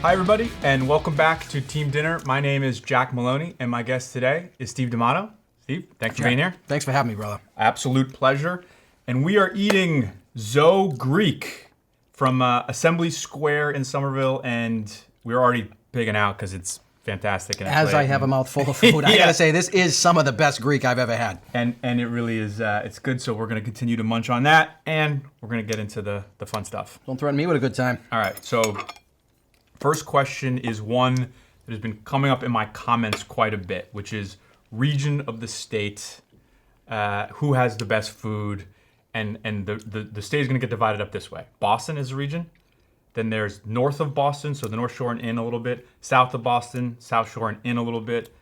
Hi, everybody, and welcome back to Team Dinner. My name is Jack Maloney, and my guest today is Steve D'Amato. Steve, thanks for being here. Thanks for having me, brother. Absolute pleasure. And we are eating Zo Greek from Assembly Square in Somerville, and we're already pigging out because it's fantastic. And As I have a mouthful of food, I gotta say, this is some of the best Greek I've ever had. And it really is, it's good, so we're going to continue to munch on that, and we're going to get into the fun stuff. Don't threaten me with a good time. All right, so first question is one that has been coming up in my comments quite a bit, which is region of the state, who has the best food, and the state is going to get divided up this way. Boston is a region. Then there's north of Boston, so the North Shore and in a little bit. South of Boston, South Shore and in a little bit.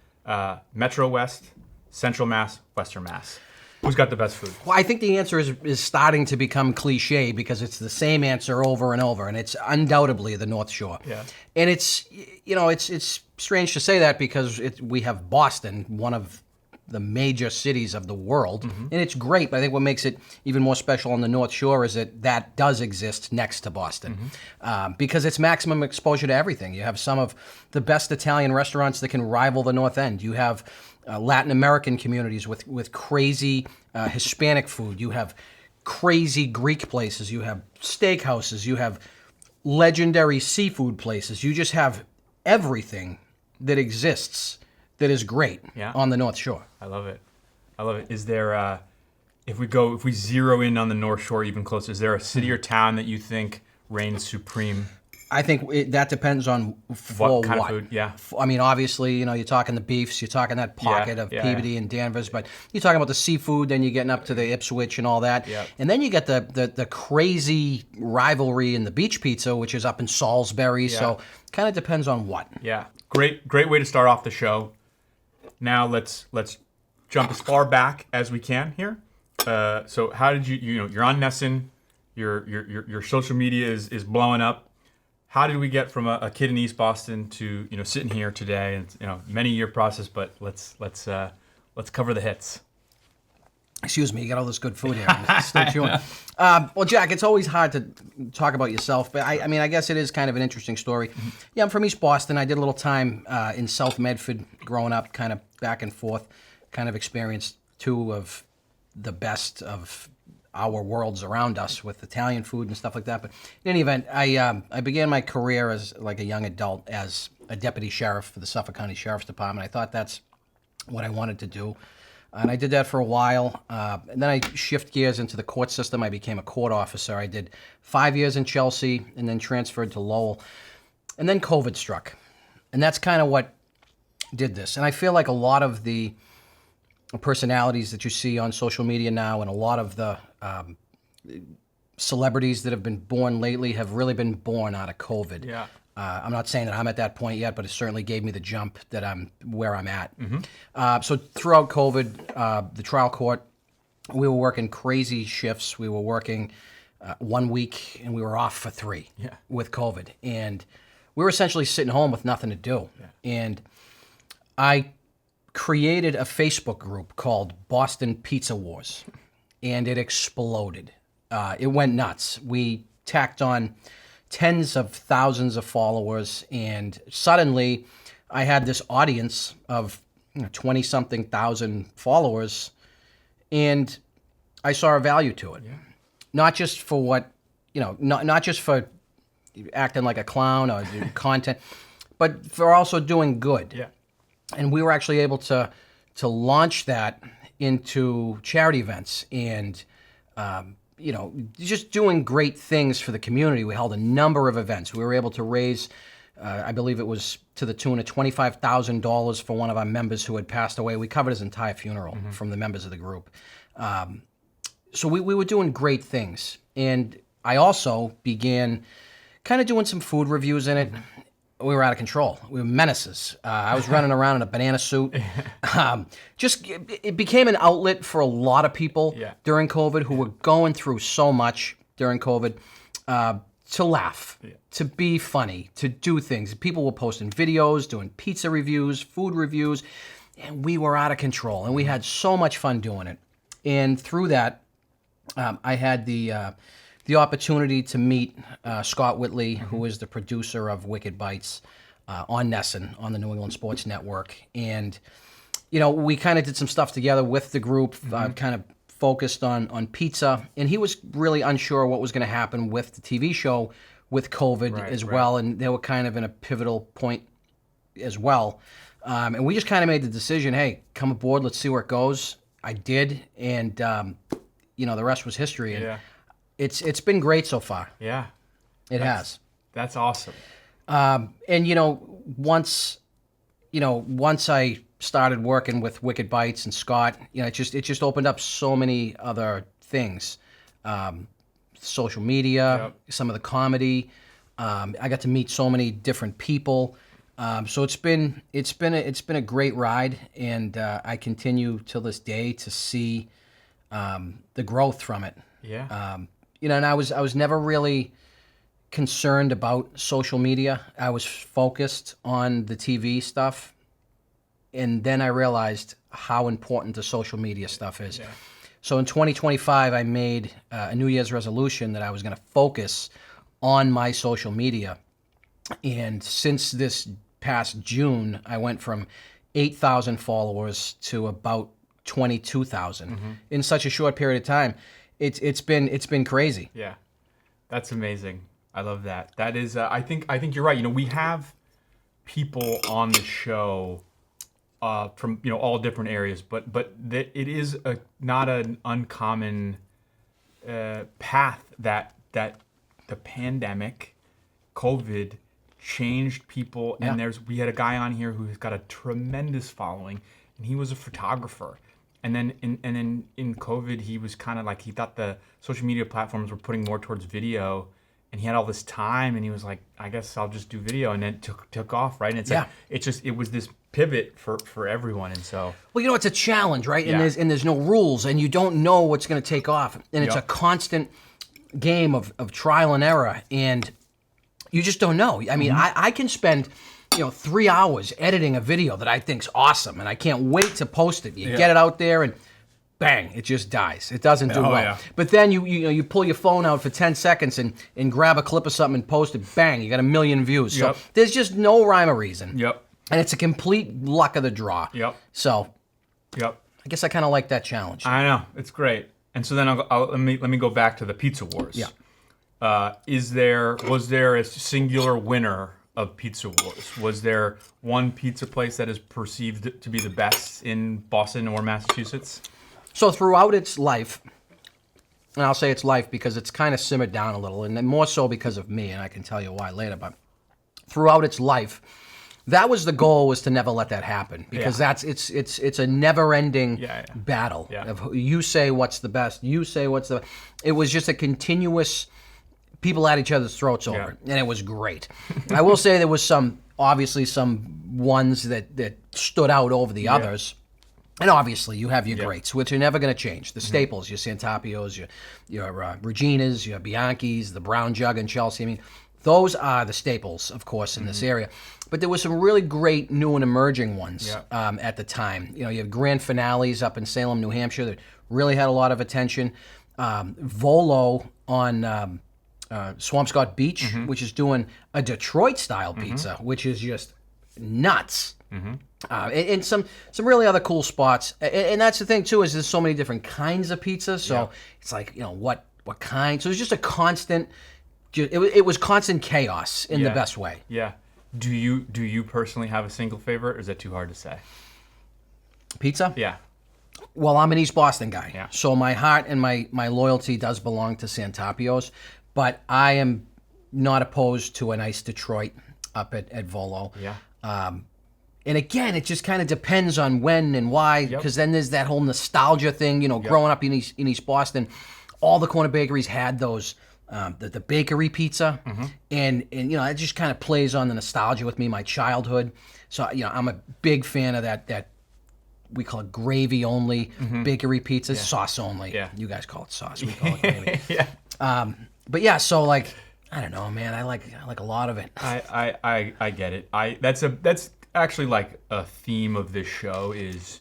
Metro West, Central Mass, Western Mass. Who's got the best food? Well, I think the answer is starting to become cliche because it's the same answer over and over, and it's undoubtedly the North Shore. Yeah. And it's, you know, it's strange to say that because we have Boston, one of the major cities of the world, and it's great, but I think what makes it even more special on the North Shore is that does exist next to Boston because it's maximum exposure to everything. You have some of the best Italian restaurants that can rival the North End. You have Latin American communities with crazy Hispanic food. You have crazy Greek places. You have steakhouses. You have legendary seafood places. You just have everything that exists that is great on the North Shore. I love it. I love it. Is there, if we zero in on the North Shore even closer, is there a city or town that you think reigns supreme? I think that depends on What kind of food? Yeah. I mean, obviously, you know, you're talking the beefs, you're talking that pocket of Peabody and Danvers, but you're talking about the seafood, then you're getting up to the Ipswich and all that. Yeah. And then you get the crazy rivalry in the beach pizza, which is up in Salisbury. Yeah. So kind of depends on what. Yeah. Great way to start off the show. Now let's jump as far back as we can here. So how did you're on NESN, your social media is blowing up. How did we get from a kid in East Boston to sitting here today? And many year process, but let's cover the hits. Excuse me, you got all this good food here. I'm still chewing. Well, Jack, it's always hard to talk about yourself, but I mean, I guess it is kind of an interesting story. Yeah, I'm from East Boston. I did a little time in South Medford growing up, kind of back and forth, kind of experienced two of the best of our worlds around us with Italian food and stuff like that. But in any event, I began my career as like a young adult as a deputy sheriff for the Suffolk County Sheriff's Department. I thought that's what I wanted to do. And I did that for a while. And then I shift gears into the court system. I became a court officer. I did 5 years in Chelsea and then transferred to Lowell. And then COVID struck. And that's kind of what did this. And I feel like a lot of the personalities that you see on social media now and a lot of the celebrities that have been born lately have really been born out of COVID. Yeah. I'm not saying that I'm at that point yet, but it certainly gave me the jump that I'm where I'm at. So throughout COVID, the trial court, we were working crazy shifts. We were working 1 week and we were off for 3 with COVID. And we were essentially sitting home with nothing to do. Yeah. And I created a Facebook group called Boston Pizza Wars, and it exploded. It went nuts. We tacked on tens of thousands of followers, and suddenly I had this audience of 20-something thousand followers, and I saw a value to it. Yeah. Not just for what, not just for acting like a clown or doing content, but for also doing good. Yeah. And we were actually able to launch that into charity events and, just doing great things for the community. We held a number of events. We were able to raise, I believe it was to the tune of $25,000 for one of our members who had passed away. We covered his entire funeral from the members of the group. So we were doing great things. And I also began kind of doing some food reviews in it. We were out of control. We were menaces. I was running around in a banana suit. It became an outlet for a lot of people during COVID who were going through so much during COVID to laugh, to be funny, to do things. People were posting videos, doing pizza reviews, food reviews, and we were out of control. And we had so much fun doing it. And through that, I had the the opportunity to meet Scott Whitley, who is the producer of Wicked Bites on NESN, on the New England Sports Network. And, we kind of did some stuff together with the group, kind of focused on pizza. And he was really unsure what was going to happen with the TV show with COVID as well. And they were kind of in a pivotal point as well. And we just kind of made the decision, hey, come aboard, let's see where it goes. I did, and the rest was history. And it's been great so far. Yeah, it has. That's awesome. And once I started working with Wicked Bites and Scott, it just opened up so many other things. Social media, some of the comedy. I got to meet so many different people. So it's been a great ride, and I continue till this day to see the growth from it. Yeah. And I was never really concerned about social media. I was focused on the TV stuff, and then I realized how important the social media stuff is. Yeah. So in 2025, I made a New Year's resolution that I was going to focus on my social media, and since this past June, I went from 8,000 followers to about 22,000 in such a short period of time. It's been crazy. Yeah, that's amazing. I love that. That is, I think you're right. We have people on the show from all different areas, but it is not an uncommon path that the pandemic, COVID, changed people. And we had a guy on here who's got a tremendous following, and he was a photographer. And then in COVID, he was kind of like, he thought the social media platforms were putting more towards video, and he had all this time, and he was like, I guess I'll just do video, and then took off, right? And it's like, it was this pivot for everyone. And so, well, it's a challenge, right? And there's no rules, and you don't know what's going to take off, and it's a constant game of trial and error, and you just don't know. I mean, I can spend 3 hours editing a video that I think's awesome, and I can't wait to post it. You get it out there, and bang, it just dies. It doesn't do well. Yeah. But then you pull your phone out for 10 seconds and grab a clip of something and post it. Bang, you got 1 million views. So there's just no rhyme or reason. Yep. And it's a complete luck of the draw. Yep. So. Yep. I guess I kind of like that challenge. I know, it's great. And so then let me go back to the Pizza Wars. Yeah. Was there a singular winner of Pizza Wars? Was there one pizza place that is perceived to be the best in Boston or Massachusetts? So throughout its life, and I'll say its life because it's kind of simmered down a little, and more so because of me, and I can tell you why later, but throughout its life, that was the goal, was to never let that happen, because it's a never-ending battle of you say what's the best, you say what's the. It was just a continuous. People at each other's throats over it, and it was great. I will say there was obviously some ones that stood out over the others. And obviously, you have your greats, which are never going to change. The staples, your Santapios, your Regina's, your Bianchi's, the Brown Jug in Chelsea. I mean, those are the staples, of course, in this area. But there were some really great new and emerging ones at the time. You have grand finales up in Salem, New Hampshire that really had a lot of attention. Volo on Swampscott Beach, which is doing a Detroit-style pizza, which is just nuts. And some really other cool spots. And that's the thing, too, is there's so many different kinds of pizza. So it's like, what kind? So it's just a constant, it was constant chaos in the best way. Yeah. Do you personally have a single favorite, or is that too hard to say? Pizza? Yeah. Well, I'm an East Boston guy. Yeah. So my heart and my loyalty does belong to Santapios. But I am not opposed to a nice Detroit up at Volo. Yeah. And again, it just kind of depends on when and why, because then there's that whole nostalgia thing. Growing up in East Boston, all the corner bakeries had those the bakery pizza, and it just kind of plays on the nostalgia with me, my childhood. So I'm a big fan of that we call it gravy only bakery pizza, sauce only. Yeah. You guys call it sauce, we call it gravy. But yeah, so I don't know, man. I like a lot of it. I get it. That's actually like a theme of this show, is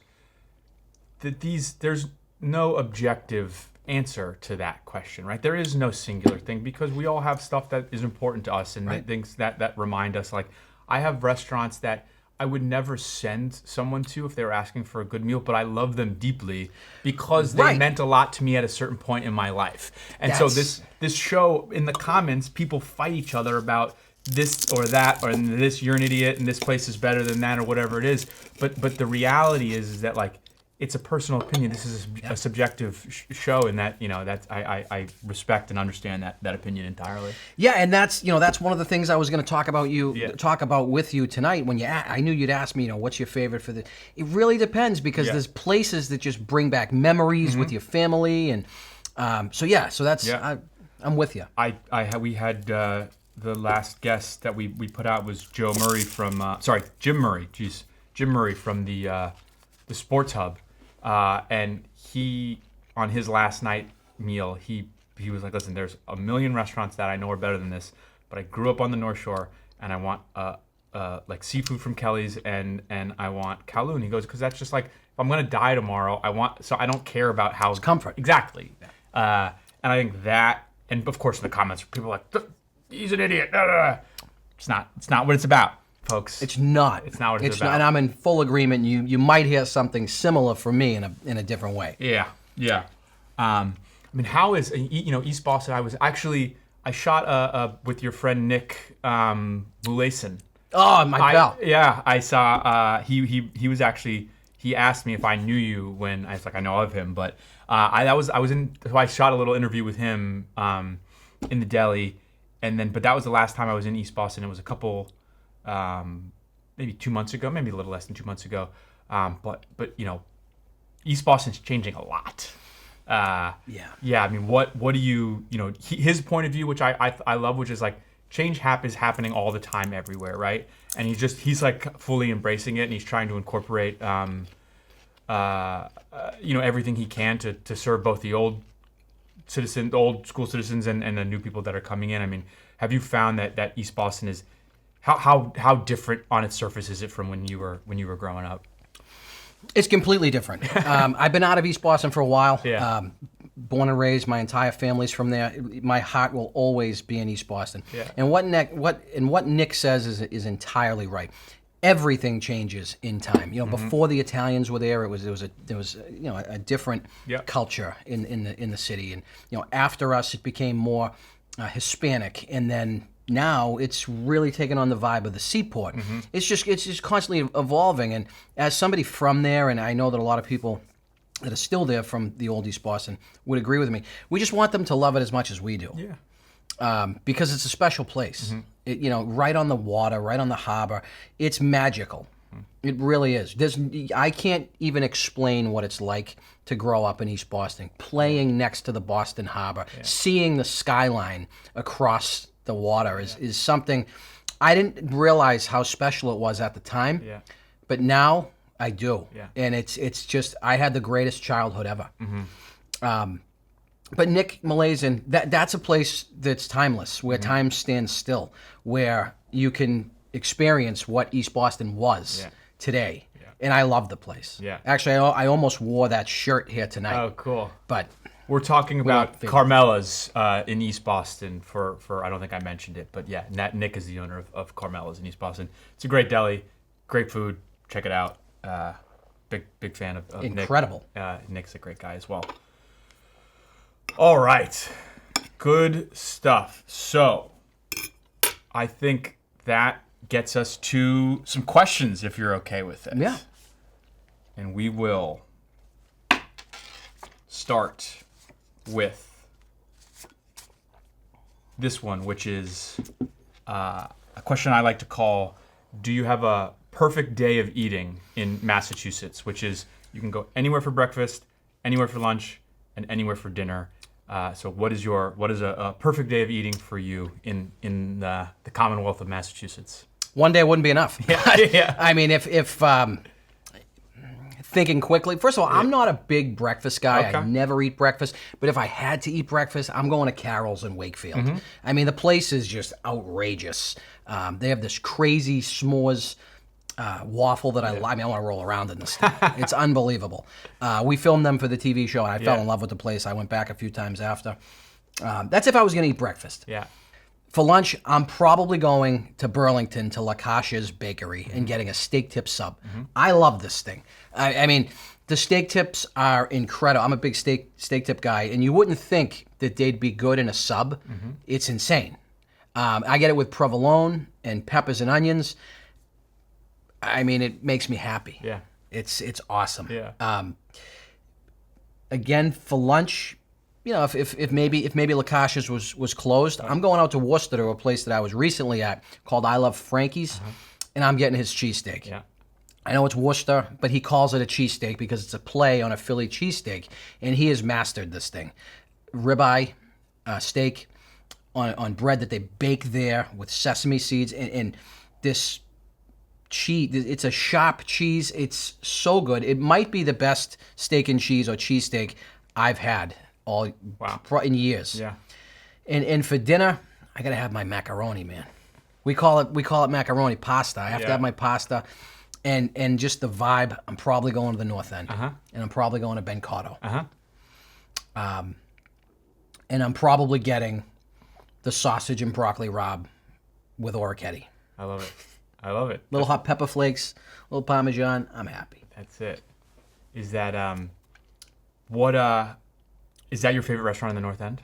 that there's no objective answer to that question, right? There is no singular thing because we all have stuff that is important to us and things that remind us. Like I have restaurants that I would never send someone to if they were asking for a good meal, but I love them deeply because they meant a lot to me at a certain point in my life. And so this show, in the comments, people fight each other about this or that, or this, you're an idiot, and this place is better than that, or whatever it is. But the reality is that, like, it's a personal opinion. This is a subjective show, and that, that's I respect and understand that opinion entirely. Yeah, and that's one of the things I was going to talk about with you tonight. When I knew you'd ask me, what's your favorite for the? It really depends because there's places that just bring back memories with your family, and so that's I'm with you. We had the last guest that we put out was Jim Murray from the Sports Hub. And he, on his last night meal, he was like, listen, there's a million restaurants that I know are better than this, but I grew up on the North Shore and I want like seafood from Kelly's and I want Kowloon. He goes, because that's just like, if I'm going to die tomorrow, so I don't care about how. It's comfort. Exactly. And I think that, and of course in the comments, people are like, he's an idiot. It's not what it's about. Folks, it's not. It's not what it's about. And I'm in full agreement. You might hear something similar from me in a different way. Yeah. I mean, how is East Boston? I shot with your friend Nick Boulason. Oh, my pal. Yeah, I saw. He was actually. He asked me if I knew you when I was like, I know of him, but so I shot a little interview with him in the deli, but that was the last time I was in East Boston. It was a couple. Maybe 2 months ago, maybe a little less than 2 months ago. But East Boston's changing a lot. Yeah. I mean, what do you his point of view, which I love, which is like change is happening all the time everywhere, right? And he's like fully embracing it, and he's trying to incorporate everything he can to serve both the old school citizens and the new people that are coming in. I mean, have you found that East Boston is How different on its surface is it from when you were growing up? It's completely different. I've been out of East Boston for a while. Yeah. Born and raised, my entire family's from there. My heart will always be in East Boston. Yeah. And what Nick says is entirely right. Everything changes in time. Before the Italians were there, there was a different culture in the city, and after us, it became more Hispanic, and then. Now it's really taken on the vibe of the seaport. Mm-hmm. It's just constantly evolving. And as somebody from there, and I know that a lot of people that are still there from the old East Boston would agree with me. We just want them to love it as much as we do. Yeah. Because it's a special place. Mm-hmm. Right on the water, right on the harbor. It's magical. Mm-hmm. It really is. I can't even explain what it's like to grow up in East Boston, playing next to the Boston Harbor, seeing the skyline across the water is something I didn't realize how special it was at the time, but now I do. Yeah. And it's just, I had the greatest childhood ever. Mm-hmm. But Nick Malaysian, that's a place that's timeless, where time stands still, where you can experience what East Boston was today. Yeah. And I love the place. Yeah. Actually, I almost wore that shirt here tonight. Oh, cool. But we're talking about Carmela's in East Boston for I don't think I mentioned it, but yeah, Nick is the owner of Carmela's in East Boston. It's a great deli, great food. Check it out. Big fan of Incredible. Nick. Nick's a great guy as well. All right, good stuff. So I think that gets us to some questions, if you're okay with it. Yeah. And we will start with this one, which is a question I like to call, do you have a perfect day of eating in Massachusetts? Which is, you can go anywhere for breakfast, anywhere for lunch, and anywhere for dinner. So what is a perfect day of eating for you in the Commonwealth of Massachusetts? One day wouldn't be enough. Yeah. I mean, if thinking quickly, first of all, I'm not a big breakfast guy. Okay. I never eat breakfast. But if I had to eat breakfast, I'm going to Carol's in Wakefield. Mm-hmm. I mean, the place is just outrageous. They have this crazy s'mores waffle that I love. I mean, I want to roll around in this stuff. It's unbelievable. We filmed them for the TV show, and I fell in love with the place. I went back a few times after. That's if I was going to eat breakfast. Yeah. For lunch, I'm probably going to Burlington to Lakasha's Bakery and getting a steak tip sub. I love this thing. I mean, the steak tips are incredible. I'm a big steak tip guy, and you wouldn't think that they'd be good in a sub. It's insane. I get it with provolone and peppers and onions. I mean, it makes me happy. Yeah. It's awesome. Yeah. Again, for lunch, if maybe Lakasha's was closed, I'm going out to Worcester to a place that I was recently at called I Love Frankie's, and I'm getting his cheesesteak. Yeah. I know it's Worcester, but he calls it a cheesesteak because it's a play on a Philly cheesesteak, and he has mastered this thing. Ribeye steak on bread that they bake there with sesame seeds and this cheese. It's a sharp cheese. It's so good. It might be the best steak and cheese or cheesesteak I've had in years. Yeah. And for dinner, I gotta have my macaroni, man. We call it macaroni pasta. I have to have my pasta, and just the vibe. I'm probably going to the North End, and I'm probably going to Bencato. And I'm probably getting the sausage and broccoli rabe with orecchiette. I love it. I love it. Little hot pepper flakes, little Parmesan. I'm happy. That's it. Is that is that your favorite restaurant in the North End?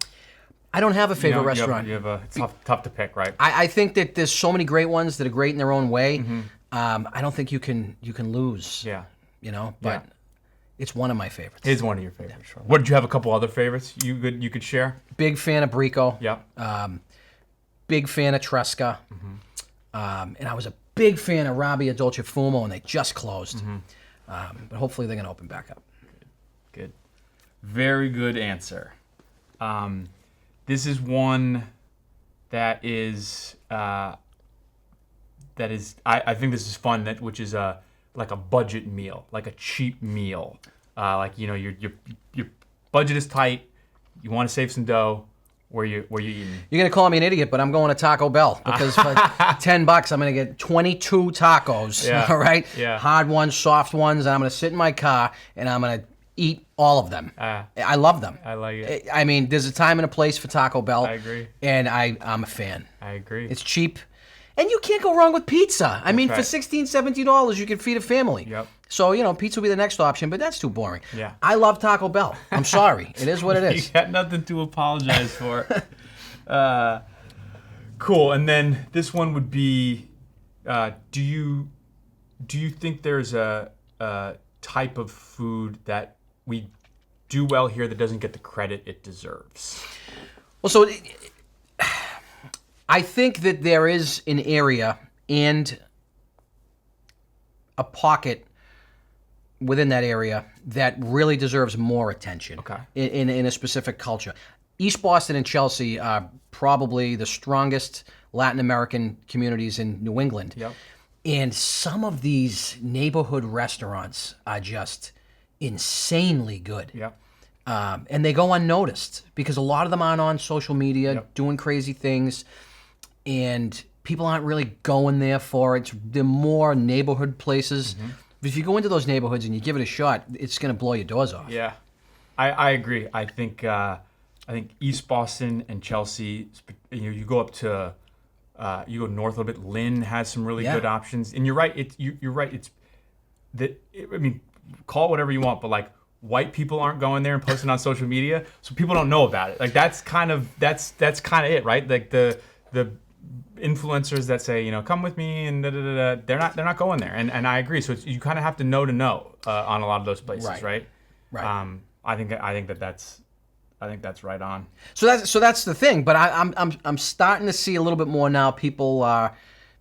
I don't have a favorite restaurant. It's tough to pick, right? I think that there's so many great ones that are great in their own way. I don't think you can lose. Yeah. But it's one of my favorites. It is one of your favorites. Sure. What, did you have a couple other favorites you could share? Big fan of Brico. Yeah. Big fan of Tresca. And I was a big fan of Rabbia Dolce Fumo, and they just closed. But hopefully they're going to open back up. Good. Very good answer. This is one that is I think this is fun, which is like a budget meal, like a cheap meal. Your budget is tight, you want to save some dough. Where you eating? You're gonna call me an idiot, but I'm going to Taco Bell because for $10 I'm gonna get 22 tacos. Yeah. All right. Yeah. Hard ones, soft ones, and I'm gonna sit in my car and I'm gonna eat all of them. I love them. I like it. I mean, there's a time and a place for Taco Bell. I agree. And I'm a fan. I agree. It's cheap, and you can't go wrong with pizza. I mean, right. for $16, $17 you can feed a family. Yep. So, pizza will be the next option, but that's too boring. Yeah. I love Taco Bell. I'm sorry. It is what it is. You got nothing to apologize for. Cool. And then this one would be, do you think there's a type of food that we do well here that doesn't get the credit it deserves? Well, so I think that there is an area and a pocket within that area that really deserves more attention. Okay. In a specific culture. East Boston and Chelsea are probably the strongest Latin American communities in New England. Yep. And some of these neighborhood restaurants are just insanely good. Yep. And they go unnoticed because a lot of them aren't on social media doing crazy things, and people aren't really going there for it. They're more neighborhood places. But if you go into those neighborhoods and you give it a shot, it's going to blow your doors off. Yeah, I agree. I think East Boston and Chelsea. You go up to you go north a little bit. Lynn has some really good options, and you're right. You're right. It's that. I mean, call it whatever you want, but like white people aren't going there and posting on social media, so people don't know about it. Like that's kind of it, right? Like the influencers that say, come with me and they're not going there, and I agree. So you kind of have to know on a lot of those places, right? Right. I think that's right on. So that's the thing. But I'm starting to see a little bit more now. People are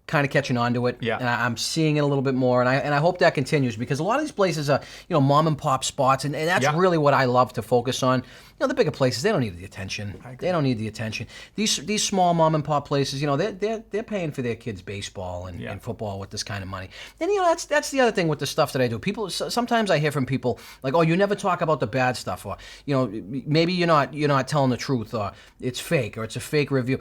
kind of catching on to it. Yeah. And I'm seeing it a little bit more, and I hope that continues because a lot of these places are mom and pop spots, and that's really what I love to focus on. The bigger places, they don't need the attention. They don't need the attention. These small mom and pop places, they're paying for their kids' baseball and football with this kind of money. And that's the other thing with the stuff that I do. People sometimes I hear from people like, "Oh, you never talk about the bad stuff," or maybe you're not telling the truth, or it's fake, or it's a fake review.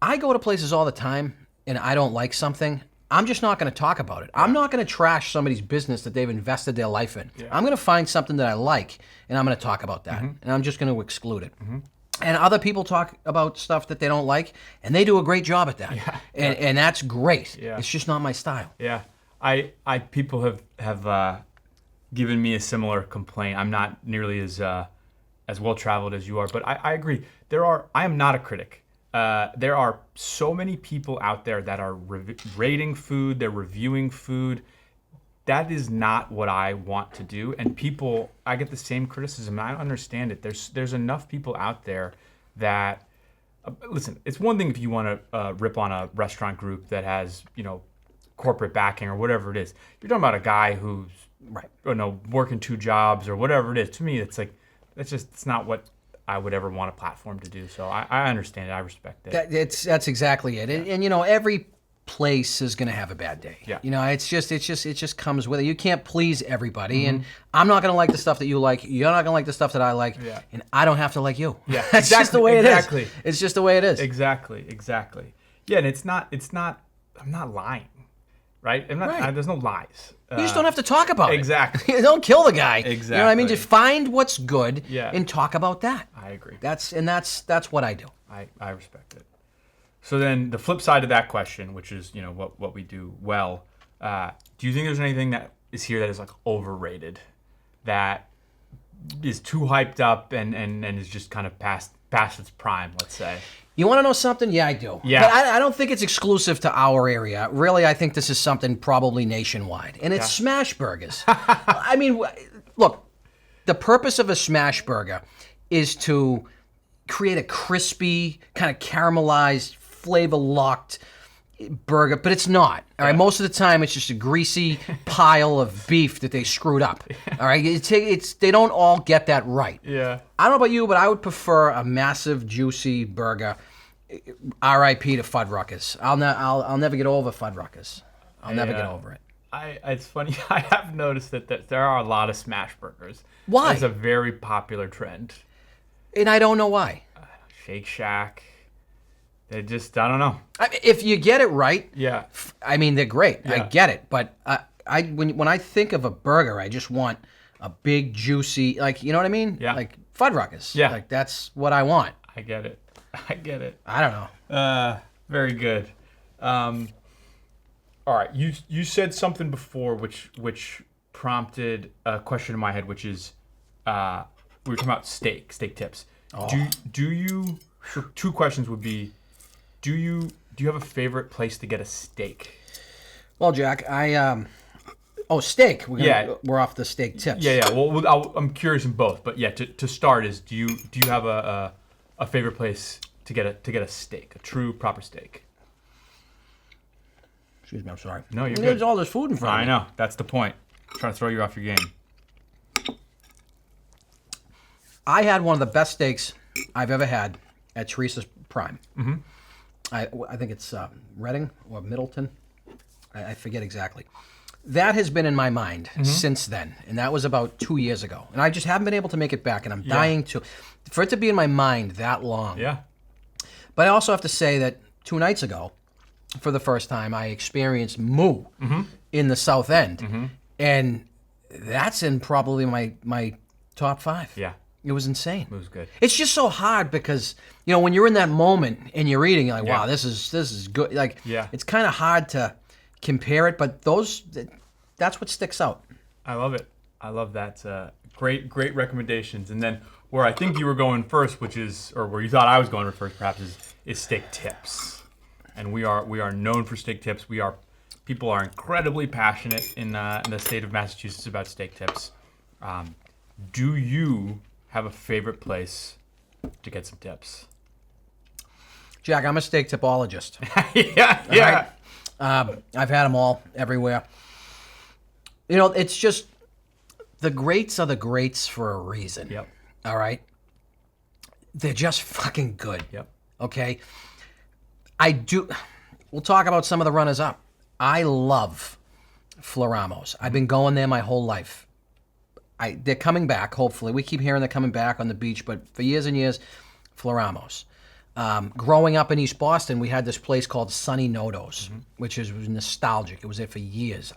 I go to places all the time and I don't like something, I'm just not going to talk about it. I'm not going to trash somebody's business that they've invested their life in. I'm going to find something that I like, and I'm going to talk about that. And I'm just going to exclude it. And other people talk about stuff that they don't like, and they do a great job at that. And that's great. It's just not my style. Yeah. People have given me a similar complaint. I'm not nearly as well traveled as you are, but I agree. I am not a critic. There are so many people out there that are rating food, they're reviewing food. That is not what I want to do. And I get the same criticism. And I don't understand it. There's enough people out there that, listen, it's one thing if you want to rip on a restaurant group that has, corporate backing or whatever it is. You're talking about a guy who's, working 2 jobs or whatever it is. To me, it's not what I would ever want a platform to do. So I understand it. I respect it. That's exactly it. And every place is going to have a bad day. It just comes with it. You can't please everybody, and I'm not going to like the stuff that you like. You're not going to like the stuff that I like, and I don't have to like you. That's just the way it is. It's just the way it is. Exactly. Yeah, and it's not. I'm not lying, right? There's no lies. You just don't have to talk about it. Exactly. Don't kill the guy. Exactly. You know what I mean? Just find what's good and talk about that. I agree. That's what I do. I respect it. So then the flip side of that question, which is, what we do well, do you think there's anything that is here that is like overrated, that is too hyped up and is just kind of past its prime, let's say? You want to know something? Yeah, I do. Yeah. But I don't think it's exclusive to our area. Really, I think this is something probably nationwide. And it's smash burgers. I mean, look, the purpose of a smash burger is to create a crispy, kind of caramelized, flavor-locked burger, but it's not. All right, most of the time it's just a greasy pile of beef that they screwed up. All right, they don't all get that right. Yeah. I don't know about you, but I would prefer a massive, juicy burger. R.I.P. to Fuddruckers. I'll never get over Fuddruckers. I'll never get over it. It's funny. I have noticed that there are a lot of smash burgers. Why? It's a very popular trend. And I don't know why. Shake Shack. They just, I don't know. If you get it right, I mean, they're great. Yeah. I get it. But when I think of a burger, I just want a big, juicy, like, you know what I mean? Yeah. Like Fuddruckers. Yeah. Like, that's what I want. I get it. I don't know. Very good. All right. You said something before which prompted a question in my head, which is we were talking about steak tips. Oh. Do you? So 2 questions would be: Do you have a favorite place to get a steak? Well, Jack, steak. We're off the steak tips. Yeah. Well, I'm curious in both, but yeah. To start is do you have a favorite place to get a steak, a true proper steak? Excuse me, I'm sorry. No, you're good. There's all this food in front of me. I know. That's the point. I'm trying to throw you off your game. I had one of the best steaks I've ever had at Teresa's Prime. Mm-hmm. I think it's Reading or Middleton. I forget exactly. That has been in my mind since then, and that was about 2 years ago. And I just haven't been able to make it back, and I'm dying for it to be in my mind that long. Yeah. But I also have to say that 2 nights ago, for the first time, I experienced Moo in the South End, and that's in probably my top 5. Yeah. It was insane. It was good. It's just so hard because, when you're in that moment and you're eating, you're like, wow, this is good. Like, it's kind of hard to compare it, but that's what sticks out. I love it. I love that. Great recommendations. And then where I think you were going first, or where you thought I was going first, perhaps, is steak tips. And we are known for steak tips. People are incredibly passionate in the state of Massachusetts about steak tips. Do you have a favorite place to get some tips? Jack, I'm a steak tipologist. Yeah. Right? I've had them all everywhere. It's just the greats are the greats for a reason. Yep. All right? They're just fucking good. Yep. Okay? We'll talk about some of the runners up. I love Floramos. I've been going there my whole life. They're coming back, hopefully. We keep hearing they're coming back on the beach, but for years and years, Floramos. Growing up in East Boston, we had this place called Sunny Noto's, which was nostalgic. It was there for years.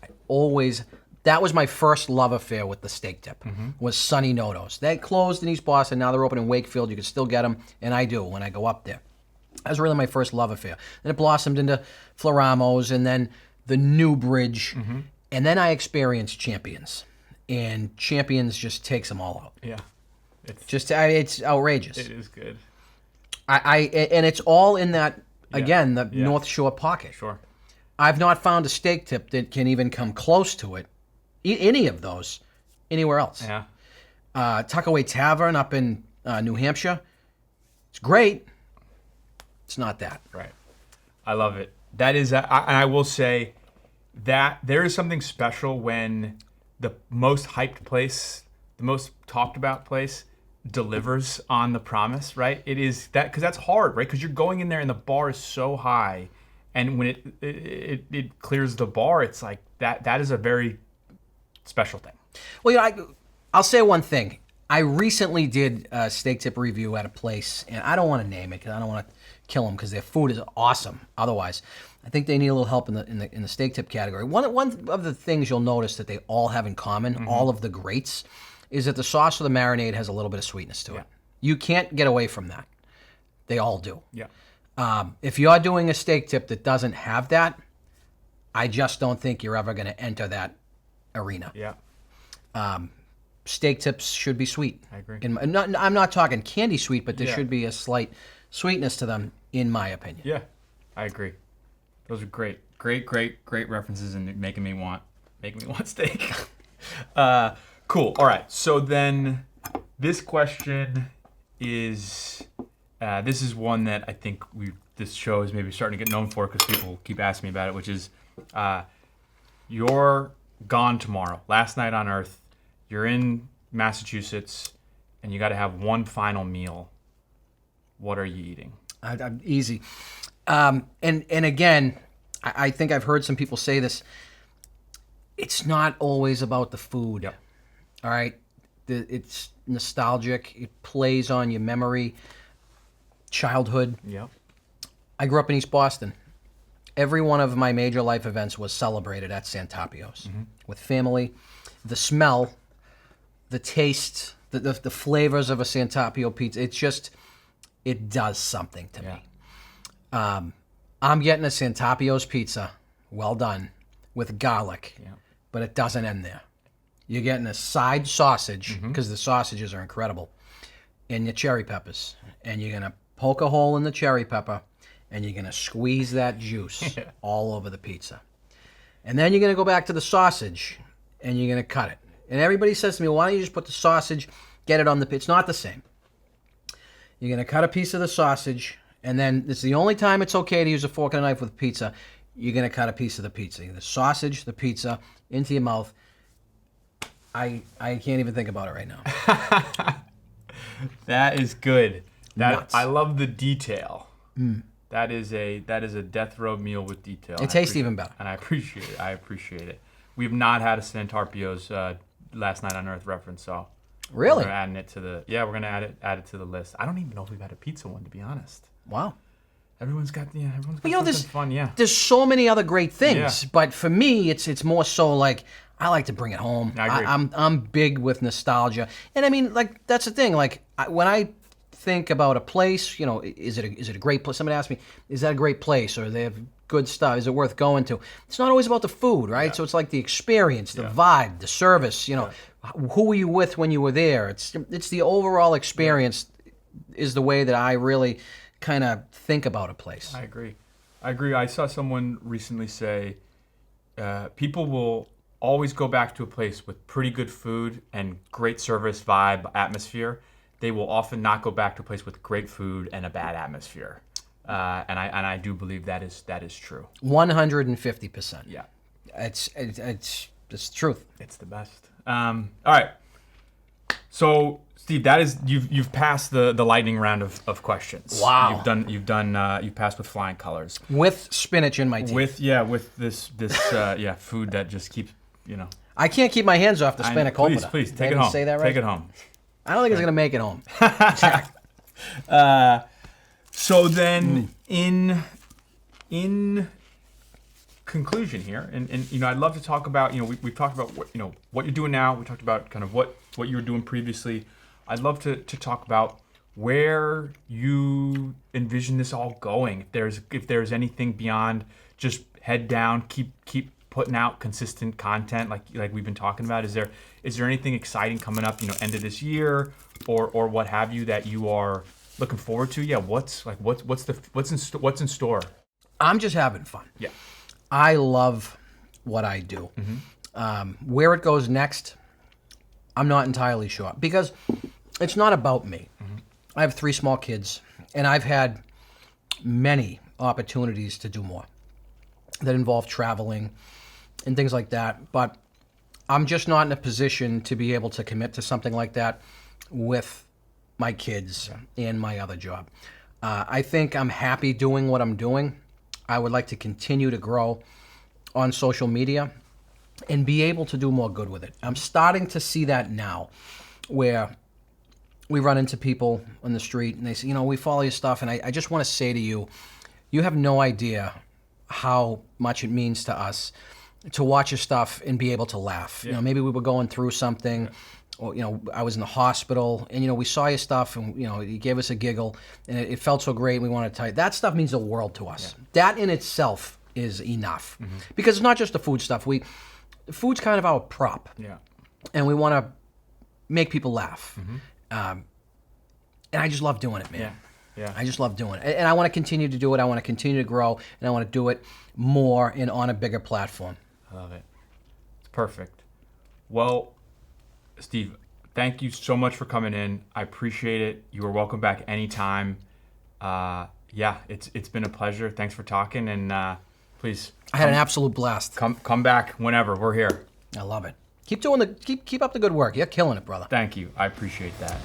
That was my first love affair with the steak tip, was Sunny Noto's. They closed in East Boston. Now they're open in Wakefield. You can still get them, and I do when I go up there. That was really my first love affair. Then it blossomed into Floramo's, and then the New Bridge, and then I experienced Champions, and Champions just takes them all out. Yeah, It's outrageous. it is good. And it's all in that, again, the North Shore pocket. Sure. I've not found a steak tip that can even come close to it, any of those, anywhere else. Yeah. Tuckaway Tavern up in New Hampshire, it's great. It's not that. Right. I love it. That is, and I will say that there is something special when the most hyped place, the most talked about place, delivers on the promise, right? It is that, because that's hard, right? Because you're going in there and the bar is so high, and when it clears the bar, it's like that is a very special thing. Well, I'll say one thing. I recently did a steak tip review at a place, and I don't want to name it because I don't want to kill them because their food is awesome. Otherwise, I think they need a little help in the steak tip category. One of the things you'll notice that they all have in common, all of the greats, is that the sauce or the marinade has a little bit of sweetness to it. You can't get away from that. They all do. Yeah. If you're doing a steak tip that doesn't have that, I just don't think you're ever going to enter that arena. Yeah. Steak tips should be sweet. I agree. I'm not talking candy sweet, but there Yeah. should be a slight sweetness to them, in my opinion. Yeah. I agree. Those are great references, and making me want steak. Cool. All right. So then, this question is this is one that I think this show is maybe starting to get known for because people keep asking me about it, which is you're gone tomorrow, last night on Earth. You're in Massachusetts, and you got to have one final meal. What are you eating? I'm easy. And again, I think I've heard some people say this. It's not always about the food. Yep. All right? It's nostalgic. It plays on your memory, childhood. Yep. I grew up in East Boston. Every one of my major life events was celebrated at Santapio's with family. The smell, the taste, the flavors of a Santapio pizza, it does something to me. I'm getting a Santapio's pizza, well done, with garlic, but it doesn't end there. You're getting a side sausage, because the sausages are incredible, and your cherry peppers. And you're going to poke a hole in the cherry pepper, and you're going to squeeze that juice all over the pizza. And then you're going to go back to the sausage, and you're going to cut it. And everybody says to me, why don't you just put the sausage, get it on the pizza? It's not the same. You're going to cut a piece of the sausage, and then this is the only time it's okay to use a fork and a knife with pizza. You're going to cut a piece of the pizza. The sausage, the pizza, into your mouth. I can't even think about it right now. That is good. Nuts. I love the detail. That is a death row meal with detail. It tastes even better. And I appreciate it. We've not had a Santapio's last night on Earth reference, so Really? we're adding it to the we're gonna add it to the list. I don't even know if we've had a pizza one, to be honest. Wow. Everyone's got But something fun. Yeah. There's so many other great things, Yeah. but for me, it's more so like I like to bring it home. I agree. I'm big with nostalgia, and I mean, like that's the thing. Like when I think about a place, is it a great place? Somebody asked me, is that a great place, or they have good stuff? Is it worth going to? It's not always about the food, right? Yeah. So it's like the experience, the vibe, the service. Who were you with when you were there? It's the overall experience is the way that I really kind of think about a place. I agree. I saw someone recently say people will always go back to a place with pretty good food and great service, vibe, atmosphere. They will often not go back to a place with great food and a bad atmosphere. And I do believe that is true. 150%. Yeah. It's the truth. It's the best. All right. So Steve, that is you've passed the lightning round of questions. Wow. You've passed with flying colors. With spinach in my teeth. With this food that just keeps I can't keep my hands off the spinach opener. Please Did take I it home. Say that right? Take it home. I don't think it's gonna make it home. So then, in conclusion here, and I'd love to talk about, we've talked about what you're doing now. We talked about kind of what you were doing previously. I'd love to talk about where you envision this all going. If there's anything beyond just head down, keep putting out consistent content like we've been talking about. Is there anything exciting coming up, end of this year or what have you that you are looking forward to? Yeah, what's in store? I'm just having fun. Yeah. I love what I do. Where it goes next, I'm not entirely sure because it's not about me. I have 3 small kids, and I've had many opportunities to do more that involve traveling and things like that. But I'm just not in a position to be able to commit to something like that with my kids and my other job. I think I'm happy doing what I'm doing. I would like to continue to grow on social media and be able to do more good with it. I'm starting to see that now where we run into people on the street and they say, we follow your stuff. And I just want to say to you, you have no idea how much it means to us to watch your stuff and be able to laugh. Yeah. Maybe we were going through something or, I was in the hospital and, we saw your stuff and, you gave us a giggle and it felt so great. And we want to tell you that stuff means the world to us. Yeah. That in itself is enough because it's not just the food stuff. Food's kind of our prop. Yeah. And we want to make people laugh. And I just love doing it, man. Yeah. I just love doing it. And I want to continue to do it. I want to continue to grow, and I want to do it more and on a bigger platform. I love it. It's perfect. Well, Steve, thank you so much for coming in. I appreciate it. You are welcome back anytime. It's been a pleasure. Thanks for talking, and please. I had an absolute blast. Come back whenever. We're here. I love it. Keep up the good work. You're killing it, brother. Thank you. I appreciate that.